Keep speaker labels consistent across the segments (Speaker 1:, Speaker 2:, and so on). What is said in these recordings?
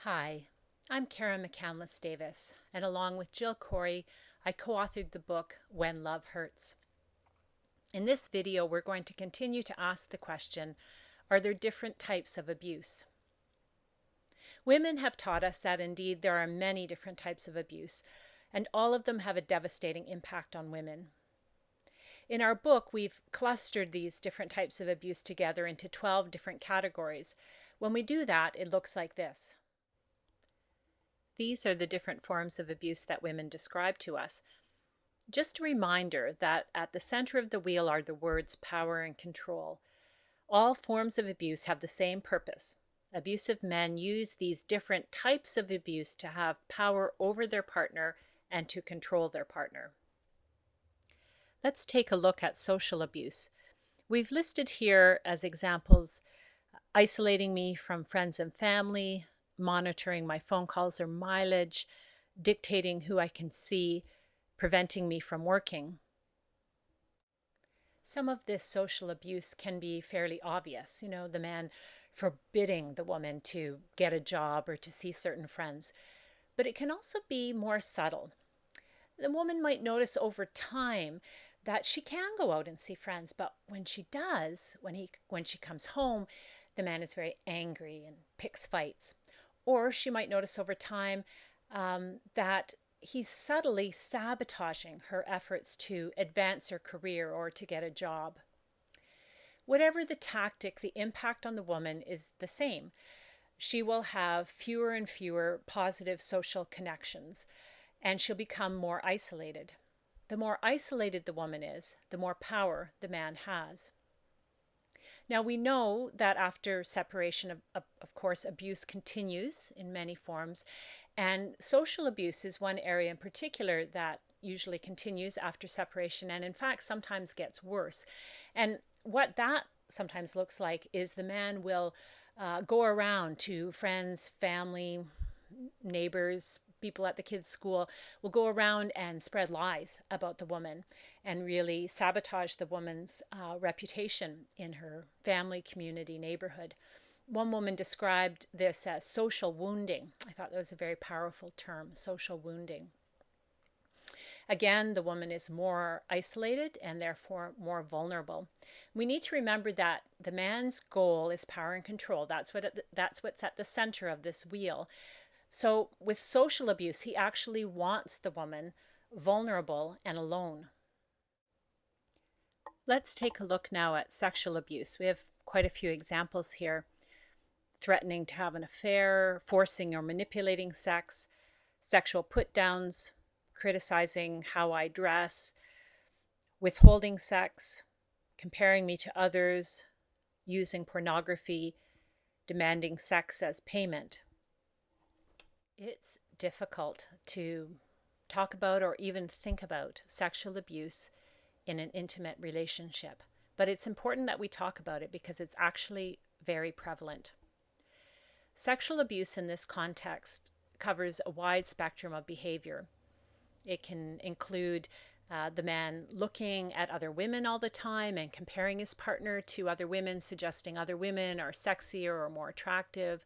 Speaker 1: Hi, I'm Karen McCandless Davis, and along with Jill Corey, I co-authored the book When Love Hurts. In this video, we're going to continue to ask the question, are there different types of abuse? Women have taught us that indeed there are many different types of abuse, and all of them have a devastating impact on women. In our book, we've clustered these different types of abuse together into 12 different categories. When we do that, it looks like this. These are the different forms of abuse that women describe to us. Just a reminder that at the center of the wheel are the words power and control. All forms of abuse have the same purpose. Abusive men use these different types of abuse to have power over their partner and to control their partner. Let's take a look at social abuse. We've listed here as examples isolating me from friends and family, monitoring my phone calls or mileage, dictating who I can see, preventing me from working. Some of this social abuse can be fairly obvious, the man forbidding the woman to get a job or to see certain friends. But it can also be more subtle. The woman might notice over time that she can go out and see friends, but when she does, when she comes home, the man is very angry and picks fights. Or she might notice over time that he's subtly sabotaging her efforts to advance her career or to get a job. Whatever the tactic, the impact on the woman is the same. She will have fewer and fewer positive social connections, and she'll become more isolated. The more isolated the woman is, the more power the man has. Now, we know that after separation, of course, abuse continues in many forms, and social abuse is one area in particular that usually continues after separation and, in fact, sometimes gets worse. And what that sometimes looks like is the man will go around to friends, family, neighbors, people at the kids' school, will go around and spread lies about the woman and really sabotage the woman's reputation in her family, community, neighborhood. One woman described this as social wounding. I thought that was a very powerful term, social wounding. Again, the woman is more isolated and therefore more vulnerable. We need to remember that the man's goal is power and control. That's what's at the center of this wheel. So with social abuse, he actually wants the woman vulnerable and alone. Let's take a look now at sexual abuse. We have quite a few examples here. Threatening to have an affair, forcing or manipulating sex, sexual put-downs, criticizing how I dress, withholding sex, comparing me to others, using pornography, demanding sex as payment. It's difficult to talk about or even think about sexual abuse in an intimate relationship, but it's important that we talk about it because it's actually very prevalent. Sexual abuse in this context covers a wide spectrum of behavior. It can include the man looking at other women all the time and comparing his partner to other women, suggesting other women are sexier or more attractive.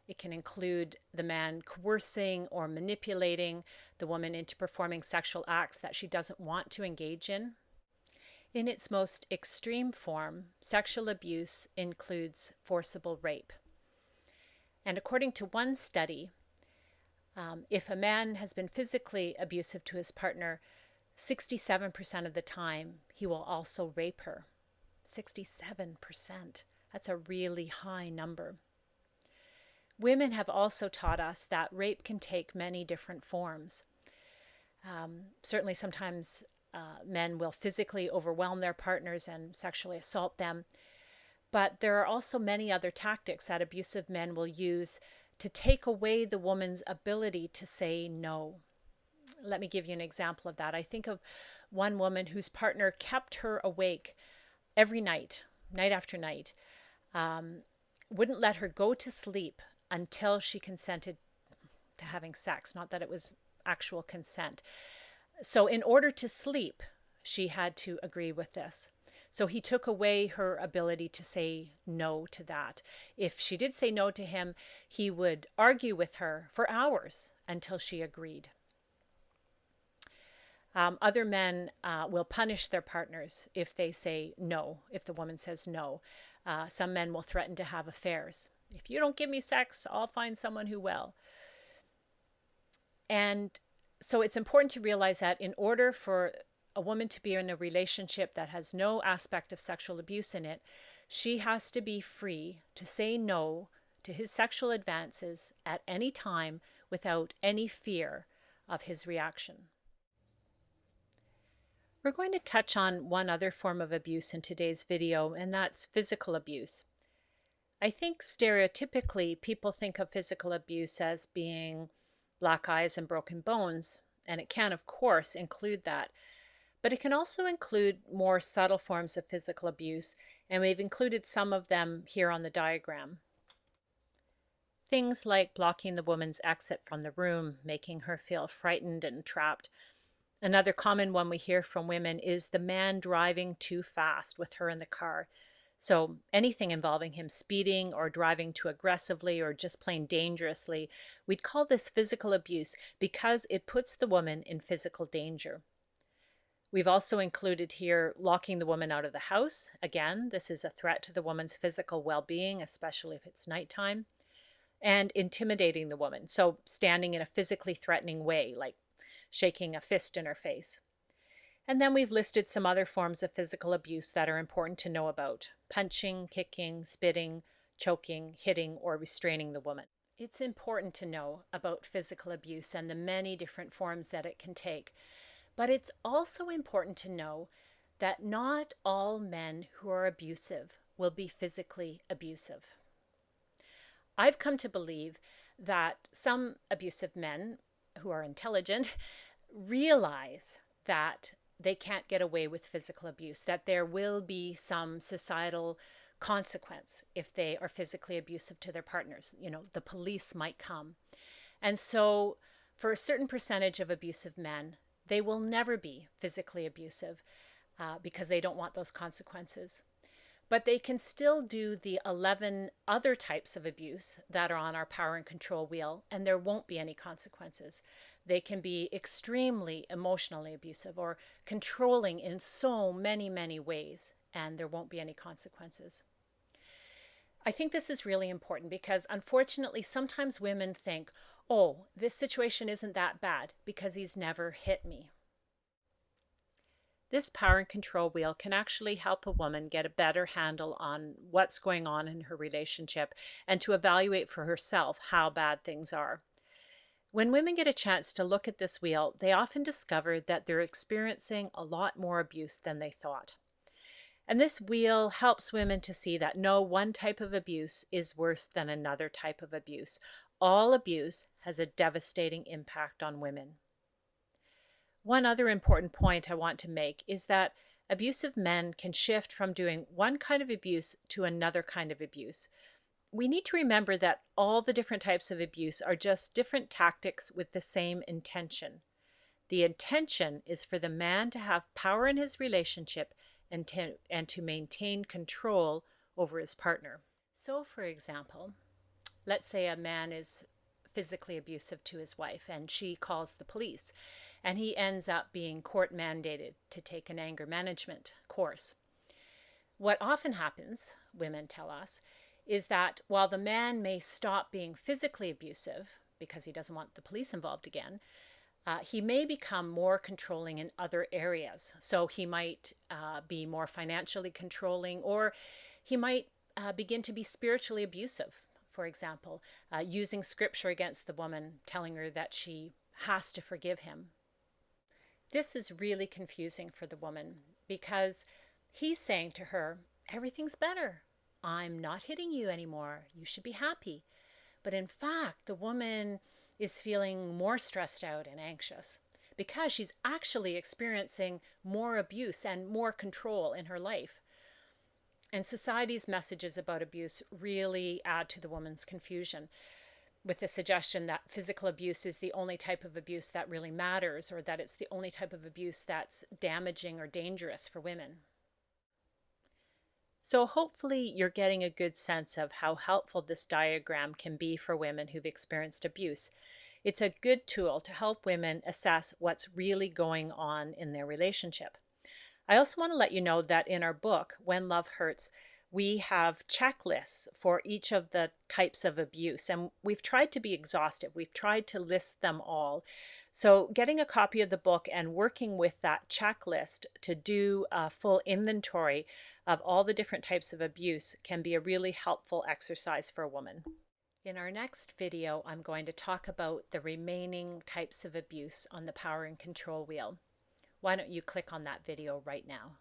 Speaker 1: It can include the man coercing or manipulating the woman into performing sexual acts that she doesn't want to engage in. In its most extreme form, sexual abuse includes forcible rape. And according to one study, if a man has been physically abusive to his partner, 67% of the time he will also rape her. 67%. That's a really high number. Women have also taught us that rape can take many different forms. Certainly sometimes men will physically overwhelm their partners and sexually assault them. But there are also many other tactics that abusive men will use to take away the woman's ability to say no. Let me give you an example of that. I think of one woman whose partner kept her awake every night, night after night, wouldn't let her go to sleep until she consented to having sex, not that it was actual consent. So in order to sleep, she had to agree with this. So he took away her ability to say no to that. If she did say no to him, he would argue with her for hours until she agreed. Other men will punish their partners if they say no, if the woman says no. Some men will threaten to have affairs. If you don't give me sex, I'll find someone who will. And so it's important to realize that in order for a woman to be in a relationship that has no aspect of sexual abuse in it, she has to be free to say no to his sexual advances at any time without any fear of his reaction. We're going to touch on one other form of abuse in today's video, and that's physical abuse. I think stereotypically people think of physical abuse as being black eyes and broken bones, and it can, of course, include that. But it can also include more subtle forms of physical abuse, and we've included some of them here on the diagram. Things like blocking the woman's exit from the room, making her feel frightened and trapped. Another common one we hear from women is the man driving too fast with her in the car. So anything involving him speeding or driving too aggressively or just plain dangerously, we'd call this physical abuse because it puts the woman in physical danger. We've also included here locking the woman out of the house. Again, this is a threat to the woman's physical well-being, especially if it's nighttime. And intimidating the woman, so standing in a physically threatening way, like shaking a fist in her face. And then we've listed some other forms of physical abuse that are important to know about: punching, kicking, spitting, choking, hitting, or restraining the woman. It's important to know about physical abuse and the many different forms that it can take. But it's also important to know that not all men who are abusive will be physically abusive. I've come to believe that some abusive men who are intelligent realize that they can't get away with physical abuse, that there will be some societal consequence if they are physically abusive to their partners. You know, the police might come. And so for a certain percentage of abusive men, they will never be physically abusive because they don't want those consequences. But they can still do the 11 other types of abuse that are on our power and control wheel, and there won't be any consequences. They can be extremely emotionally abusive or controlling in so many, many ways, and there won't be any consequences. I think this is really important because unfortunately sometimes women think, oh, this situation isn't that bad because he's never hit me. This power and control wheel can actually help a woman get a better handle on what's going on in her relationship and to evaluate for herself how bad things are. When women get a chance to look at this wheel, they often discover that they're experiencing a lot more abuse than they thought. And this wheel helps women to see that no one type of abuse is worse than another type of abuse. All abuse has a devastating impact on women. One other important point I want to make is that abusive men can shift from doing one kind of abuse to another kind of abuse. We need to remember that all the different types of abuse are just different tactics with the same intention. The intention is for the man to have power in his relationship and to maintain control over his partner. So, for example, let's say a man is physically abusive to his wife and she calls the police, and he ends up being court mandated to take an anger management course. What often happens, women tell us, is that while the man may stop being physically abusive because he doesn't want the police involved again, he may become more controlling in other areas. So he might be more financially controlling, or he might begin to be spiritually abusive, for example, using scripture against the woman, telling her that she has to forgive him. This is really confusing for the woman because he's saying to her, everything's better. I'm not hitting you anymore. You should be happy. But in fact, the woman is feeling more stressed out and anxious because she's actually experiencing more abuse and more control in her life. And society's messages about abuse really add to the woman's confusion, with the suggestion that physical abuse is the only type of abuse that really matters, or that it's the only type of abuse that's damaging or dangerous for women. So hopefully you're getting a good sense of how helpful this diagram can be for women who've experienced abuse. It's a good tool to help women assess what's really going on in their relationship. I also want to let you know that in our book, When Love Hurts, we have checklists for each of the types of abuse, and we've tried to be exhaustive. We've tried to list them all. So, getting a copy of the book and working with that checklist to do a full inventory of all the different types of abuse can be a really helpful exercise for a woman. In our next video, I'm going to talk about the remaining types of abuse on the power and control wheel. Why don't you click on that video right now?